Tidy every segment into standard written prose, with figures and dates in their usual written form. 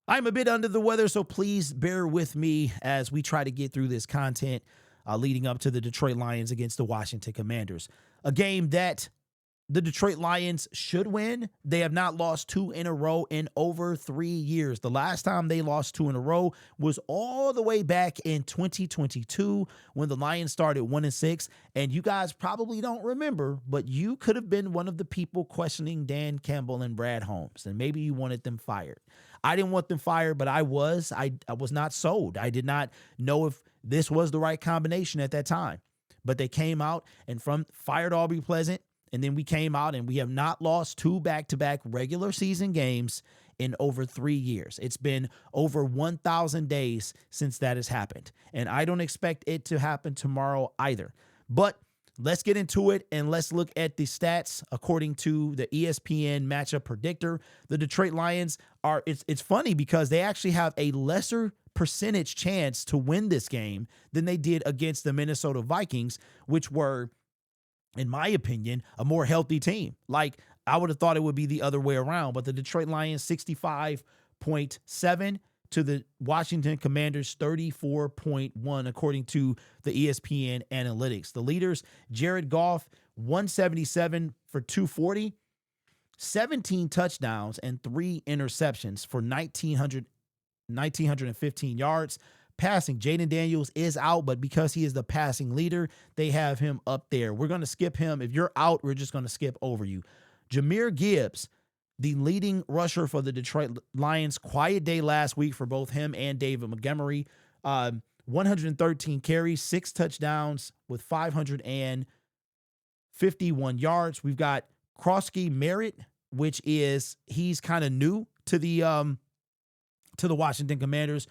I'm a bit under the weather, so please bear with me as we try to get through this content leading up to the Detroit Lions against the Washington Commanders. A game that the Detroit Lions should win. They have not lost 2 in a row in over 3 years. The last time they lost 2 in a row was all the way back in 2022 when the Lions started 1-6. And you guys probably don't remember, but you could have been one of the people questioning Dan Campbell and Brad Holmes, and maybe you wanted them fired. I didn't want them fired, but I was not sold. I did not know if this was the right combination at that time. But they came out and fired Aubrey Pleasant. And then we came out and we have not lost 2 back-to-back regular season games in over 3 years. It's been over 1,000 days since that has happened. And I don't expect it to happen tomorrow either. But let's get into it and let's look at the stats. According to the ESPN matchup predictor, the Detroit Lions it's funny because they actually have a lesser percentage chance to win this game than they did against the Minnesota Vikings, which were, in my opinion, a more healthy team. Like, I would have thought it would be the other way around, but the Detroit Lions 65.7 to the Washington Commanders 34.1, according to the ESPN analytics. The leaders, Jared Goff, 177 for 240, 17 touchdowns, and 3 interceptions for 1,915 yards. Passing, Jaden Daniels is out, but because he is the passing leader, they have him up there. We're going to skip him. If you're out, we're just going to skip over you. Jahmyr Gibbs, the leading rusher for the Detroit Lions, quiet day last week for both him and David Montgomery. 113 carries, 6 touchdowns with 551 yards. We've got Krosky Merritt, which is, he's kind of new to the Washington Commanders,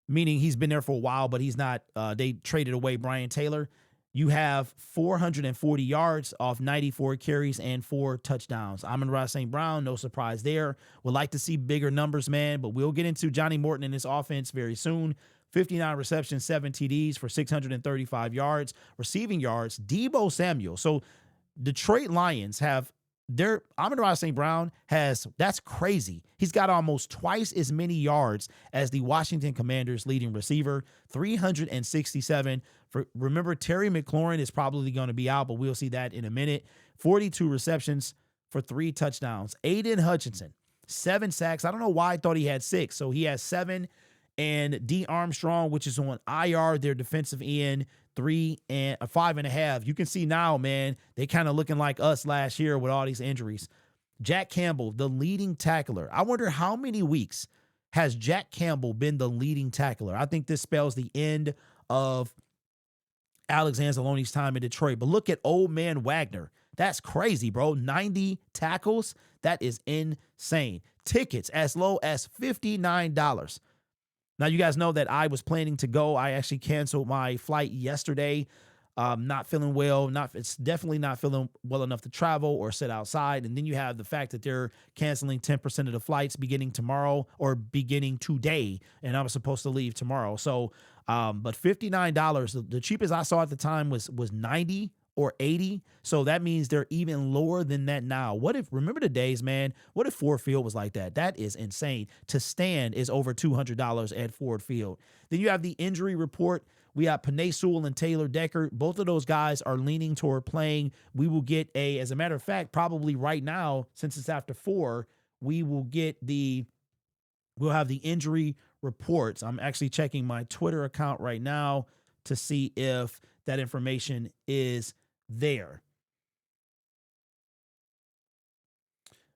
meaning he's been there for a while, but he's not, they traded away Brian Taylor. You have 440 yards off 94 carries and 4 touchdowns. Amon-Ra St. Brown, no surprise there. Would like to see bigger numbers, man, but we'll get into Johnny Morton in this offense very soon. 59 receptions, 7 TDs for 635 yards. Receiving yards, Deebo Samuel. So Detroit Lions have Amon-Ra St. Brown that's crazy. He's got almost twice as many yards as the Washington Commanders leading receiver, 367. Remember, Terry McLaurin is probably going to be out, but we'll see that in a minute. 42 receptions for 3 touchdowns. Aiden Hutchinson, 7 sacks. I don't know why I thought he had 6. So he has 7. And D. Armstrong, which is on IR, their defensive end, 5.5. You can see now, man, they kind of looking like us last year with all these injuries. Jack Campbell, the leading tackler. I wonder how many weeks has Jack Campbell been the leading tackler? I think this spells the end of Alex Anzalone's time in Detroit. But look at old man Wagner. That's crazy, bro. 90 tackles. That is insane. Tickets as low as $59. Now, you guys know that I was planning to go. I actually canceled my flight yesterday. Not feeling well. It's definitely not feeling well enough to travel or sit outside. And then you have the fact that they're canceling 10% of the flights beginning tomorrow or beginning today. And I was supposed to leave tomorrow. So, but $59, the cheapest I saw at the time was 90 or 80. So that means they're even lower than that now. Remember the days, man, what if Ford Field was like that? That is insane. To stand is over $200 at Ford Field. Then you have the injury report. We got Penei Sewell and Taylor Decker. Both of those guys are leaning toward playing. We will get as a matter of fact, probably right now, since it's after 4, we'll have the injury reports. I'm actually checking my Twitter account right now to see if that information is there.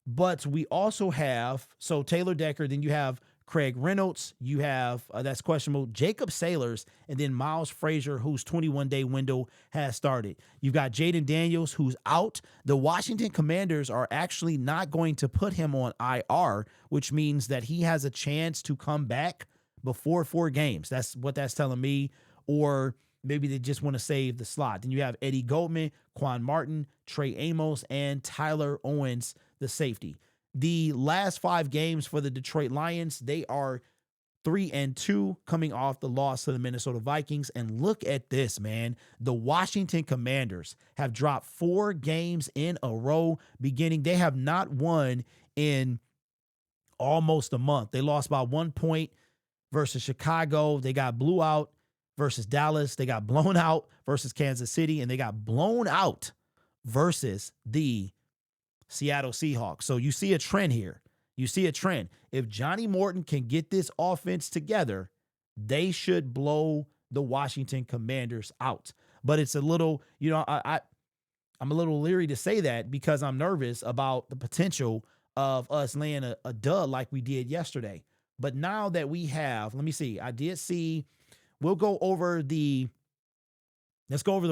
But we also have, so Taylor Decker, then you have Craig Reynolds, you have, that's questionable, Jacob Sailors, and then Miles Frazier, whose 21-day window has started. You've got Jaden Daniels, who's out. The Washington Commanders are actually not going to put him on IR, which means that he has a chance to come back before 4 games. That's what that's telling me. Or maybe they just want to save the slot. Then you have Eddie Goldman, Quan Martin, Trey Amos, and Tyler Owens, the safety. The last 5 games for the Detroit Lions, they are 3-2 coming off the loss to the Minnesota Vikings. And look at this, man. The Washington Commanders have dropped 4 games in a row beginning. They have not won in almost a month. They lost by 1 point versus Chicago. They got blew out versus Dallas. They got blown out versus Kansas City, and they got blown out versus the Seattle Seahawks. So you see a trend here. You see a trend. If Johnny Morton can get this offense together, they should blow the Washington Commanders out. But it's a little, I'm a little leery to say that because I'm nervous about the potential of us laying a dud like we did yesterday. But now that we have, let me see, let's go over the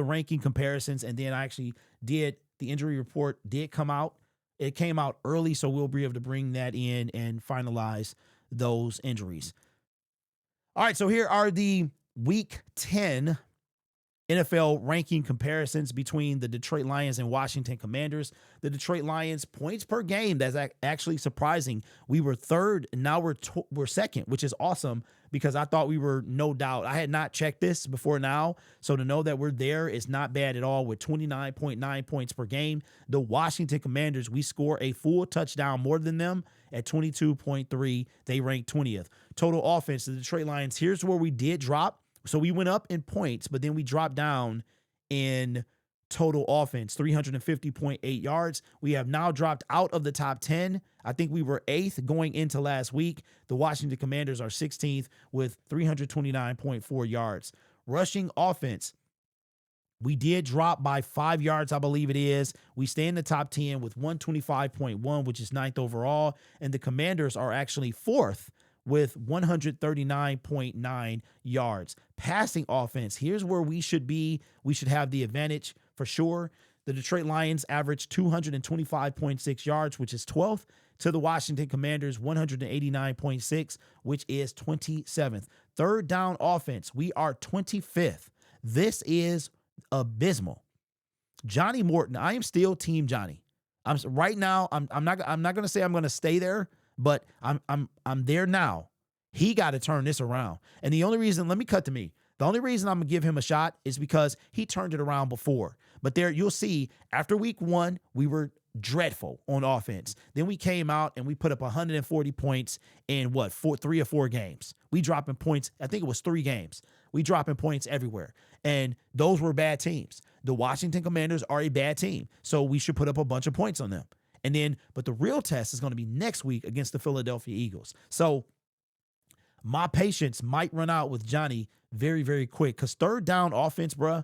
ranking comparisons. And then the injury report did come out. It came out early, so we'll be able to bring that in and finalize those injuries. All right, so here are the Week 10 NFL ranking comparisons between the Detroit Lions and Washington Commanders. The Detroit Lions points per game, that's actually surprising. We were third, and now we're second, which is awesome because I thought we were no doubt. I had not checked this before now, so to know that we're there is not bad at all with 29.9 points per game. The Washington Commanders, we score a full touchdown more than them at 22.3. They rank 20th. Total offense, the Detroit Lions, here's where we did drop. So we went up in points, but then we dropped down in total offense, 350.8 yards. We have now dropped out of the top 10. I think we were 8th going into last week. The Washington Commanders are 16th with 329.4 yards. Rushing offense, we did drop by 5 yards, I believe it is. We stay in the top 10 with 125.1, which is 9th overall. And the Commanders are actually 4th with 139.9 yards. Passing offense, here's where we should be. We should have the advantage for sure. The Detroit Lions average 225.6 yards, which is 12th, to the Washington Commanders 189.6, which is 27th. Third down offense, we are 25th. This is abysmal. Johnny Morton, I am still Team Johnny. Right now, I'm not going to say I'm going to stay there, but I'm there now. He got to turn this around. And the only reason, let me cut to me. The only reason I'm going to give him a shot is because he turned it around before. But there, you'll see, after week 1, we were dreadful on offense. Then we came out and we put up 140 points in 3 or 4 games. We dropping points. I think it was 3 games. We dropping points everywhere. And those were bad teams. The Washington Commanders are a bad team. So we should put up a bunch of points on them. And then, but the real test is going to be next week against the Philadelphia Eagles. So my patience might run out with Johnny very, very quick. Because third down offense, bruh,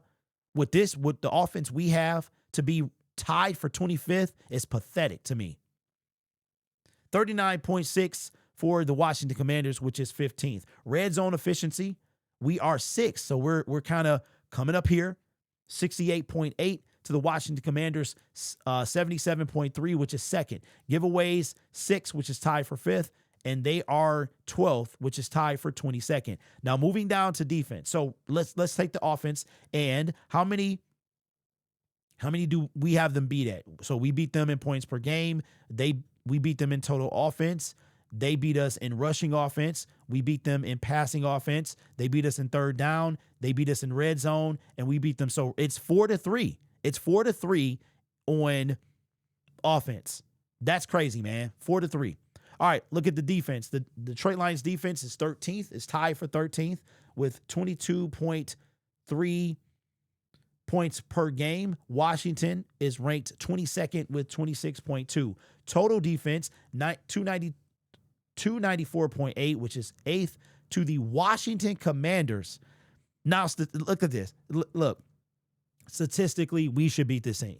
with the offense we have, to be tied for 25th is pathetic to me. 39.6 for the Washington Commanders, which is 15th. Red zone efficiency, we are 6th. So we're kind of coming up here. 68.8 to the Washington Commanders, 77.3, which is 2nd. Giveaways, 6, which is tied for 5th. And they are 12th, which is tied for 22nd. Now, moving down to defense. So let's take the offense. And how many do we have them beat at? So we beat them in points per game. We beat them in total offense. They beat us in rushing offense. We beat them in passing offense. They beat us in third down. They beat us in red zone, and we beat them. So it's 4-3. It's 4-3 on offense. That's crazy, man. 4-3. All right, look at the defense. The Detroit Lions defense is 13th. It's tied for 13th with 22.3 points per game. Washington is ranked 22nd with 26.2. Total defense, 294.8, which is 8th to the Washington Commanders. Now, look at this. Look, statistically, we should beat this team.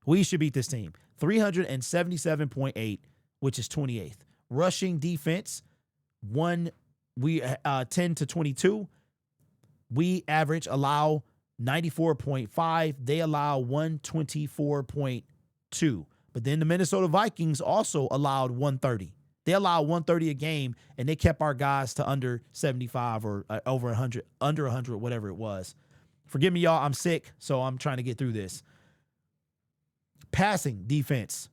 We should beat this team. 377.8, which is 28th. Rushing defense, 10 to 22. We allow 94.5. They allow 124.2. But then the Minnesota Vikings also allowed 130. They allowed 130 a game, and they kept our guys to under 75 or over 100, under 100, whatever it was. Forgive me, y'all. I'm sick, so I'm trying to get through this. Passing defense,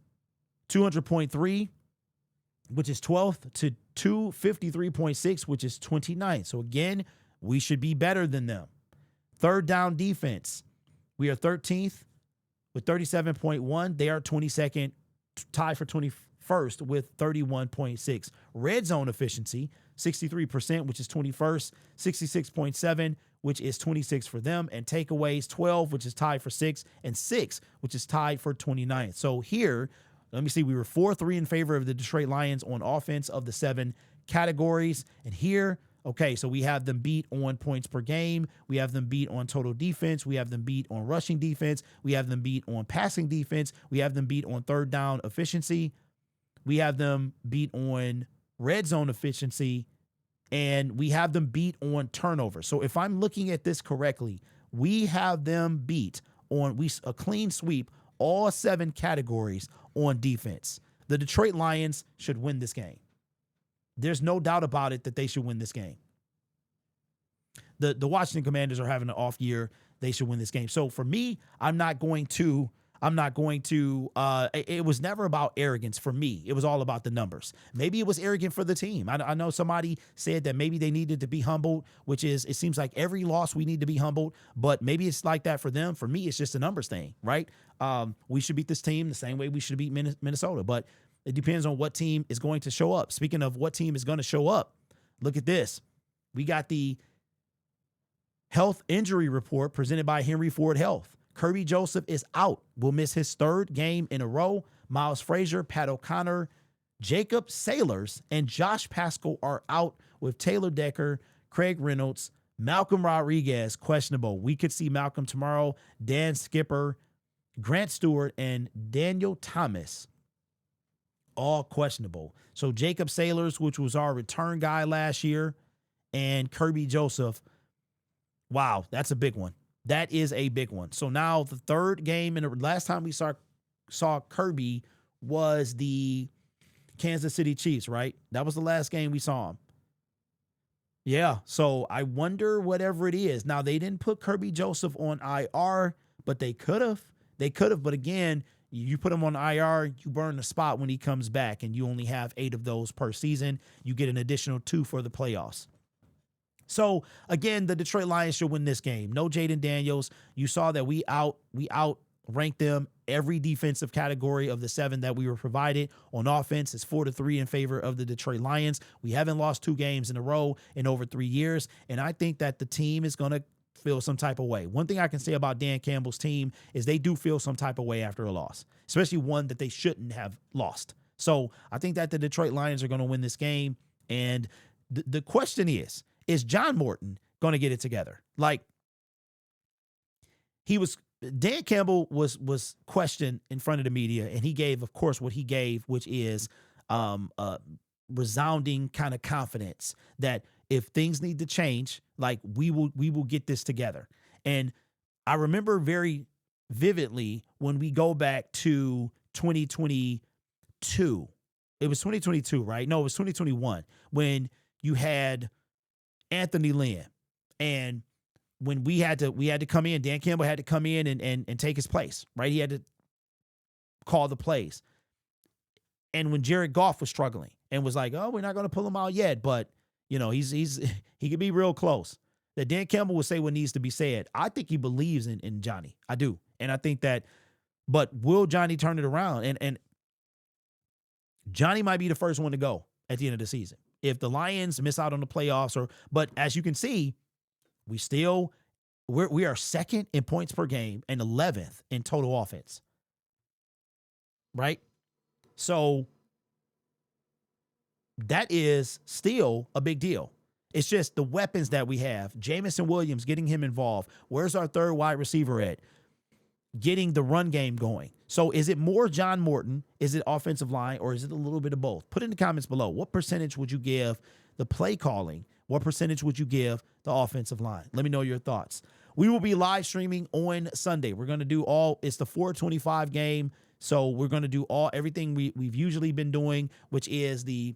200.3, which is 12th, to 253.6, which is 29th. So again, we should be better than them. Third down defense, we are 13th with 37.1. They are 22nd, tied for 25th first with 31.6. Red zone efficiency, 63%, which is 21st, 66.7, which is 26 for them, and takeaways, 12, which is tied for 6, and 6, which is tied for 29th. So here, let me see, we were 4-3 in favor of the Detroit Lions on offense of the 7 categories. And here, okay, so we have them beat on points per game. We have them beat on total defense. We have them beat on rushing defense. We have them beat on passing defense. We have them beat on third down efficiency. We have them beat on red zone efficiency. And we have them beat on turnover. So if I'm looking at this correctly, we have them beat on a clean sweep all 7 categories on defense. The Detroit Lions should win this game. There's no doubt about it that they should win this game. The Washington Commanders are having an off year. They should win this game. So for me, it was never about arrogance for me. It was all about the numbers. Maybe it was arrogant for the team. I know somebody said that maybe they needed to be humbled, which is, it seems like every loss we need to be humbled, but maybe it's like that for them. For me, it's just a numbers thing, right? We should beat this team the same way we should beat Minnesota, but it depends on what team is going to show up. Speaking of what team is going to show up, look at this. We got the health injury report presented by Henry Ford Health. Kirby Joseph is out. Will miss his 3rd game in a row. Miles Frazier, Pat O'Connor, Jacob Sailors, and Josh Pascal are out, with Taylor Decker, Craig Reynolds, Malcolm Rodriguez questionable. We could see Malcolm tomorrow. Dan Skipper, Grant Stewart, and Daniel Thomas all questionable. So Jacob Sailors, which was our return guy last year, and Kirby Joseph. Wow, that's a big one. That is a big one. So now the 3rd game, and the last time we saw Kirby was the Kansas City Chiefs, right? That was the last game we saw him. Yeah, so I wonder whatever it is. Now, they didn't put Kirby Joseph on IR, but they could have. But again, you put him on IR, you burn the spot when he comes back, and you only have 8 of those per season. You get an additional 2 for the playoffs. So again, the Detroit Lions should win this game. No Jaden Daniels. You saw that we outranked them every defensive category of the 7 that we were provided. On offense, it's 4-3 in favor of the Detroit Lions. We haven't lost 2 games in a row in over 3 years, and I think that the team is going to feel some type of way. One thing I can say about Dan Campbell's team is they do feel some type of way after a loss, especially one that they shouldn't have lost. So I think that the Detroit Lions are going to win this game, and the question is John Morton going to get it together? Like, Dan Campbell was questioned in front of the media, and he gave, of course, what he gave, which is resounding kind of confidence that if things need to change, like, we will get this together. And I remember very vividly when we go back to 2022. It was 2022, right? No, it was 2021 when you had Anthony Lynn, and when we had to come in, Dan Campbell had to come in and take his place, right? He had to call the plays. And when Jared Goff was struggling and was like, "Oh, we're not going to pull him out yet," but he could be real close. That Dan Campbell will say what needs to be said. I think he believes in Johnny. I do. And I think that, but will Johnny turn it around? And Johnny might be the first one to go at the end of the season if the Lions miss out on the playoffs. But as you can see, we are 2nd in points per game and 11th in total offense. Right? So that is still a big deal. It's just the weapons that we have. Jamison Williams, getting him involved. Where's our 3rd wide receiver at? Getting the run game going. So is it more John Morton? Is it offensive line? Or is it a little bit of both? Put in the comments below. What percentage would you give the play calling? What percentage would you give the offensive line? Let me know your thoughts. We will be live streaming on Sunday. We're going to do it's the 425 game. So we're going to do everything we've usually been doing, which is the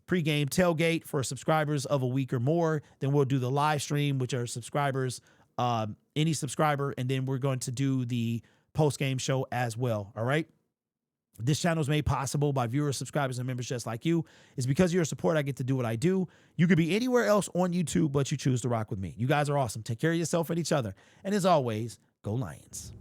pregame tailgate for subscribers of a week or more. Then we'll do the live stream, which are subscribers, any subscriber. And then we're going to do the post-game show as well. All right. This channel is made possible by viewers, subscribers, and members just like you. It's because of your support I get to do what I do. You could be anywhere else on YouTube, but you choose to rock with me. You guys are awesome. Take care of yourself and each other. And as always, go Lions.